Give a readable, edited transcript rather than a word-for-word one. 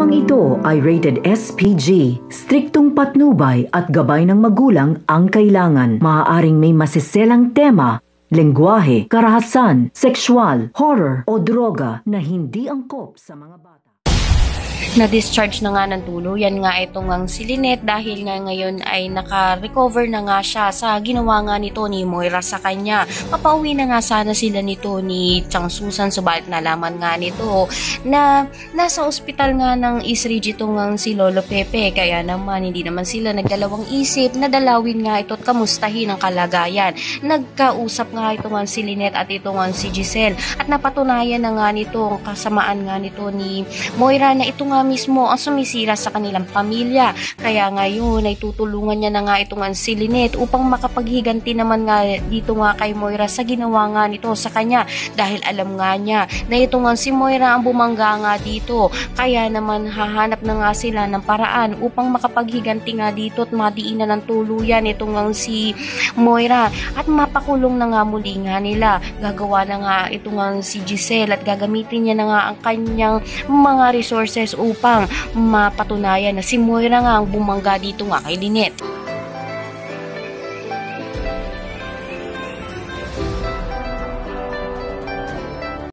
Programang ito ay rated SPG. Striktong patnubay at gabay ng magulang ang kailangan. Maaaring may masiselang tema, lengguwahe, karahasan, sexual, horror o droga na hindi angkop sa mga bata. Na-discharge na nga ng tuluyan nga itong ang si Lynette dahil nga ngayon ay naka-recover na nga siya sa ginawa nga nito ni Moira sa kanya. Papauwi na nga sana sila nito ni Chang Susan, subalit nalaman nga nito na nasa ospital nga ng Eastridge itong ang si Lolo Pepe, kaya naman hindi naman sila nagdalawang isip na dalawin nga ito at kamustahin ang kalagayan. Nagkausap nga itong ang si Lynette at itong ang si Giselle at napatunayan na nga nito ang kasamaan nga nito ni Moira na ito nga mismo ang sumisira sa kanilang pamilya. Kaya ngayon ay tutulungan niya na nga itong si Lynette upang makapaghiganti naman nga dito nga kay Moira sa ginawa nga nito sa kanya, dahil alam nga niya na itong si Moira ang bumangga nga dito. Kaya naman hahanap na nga sila ng paraan upang makapaghiganti nga dito at madiinan ng tuluyan itong si Moira at mapakulong na nga muli nga nila. Gagawa na nga itong si Giselle at gagamitin niya na nga ang kanyang mga resources upang mapatunayan na si Moira nga ang bumangga dito nga kay Lynette.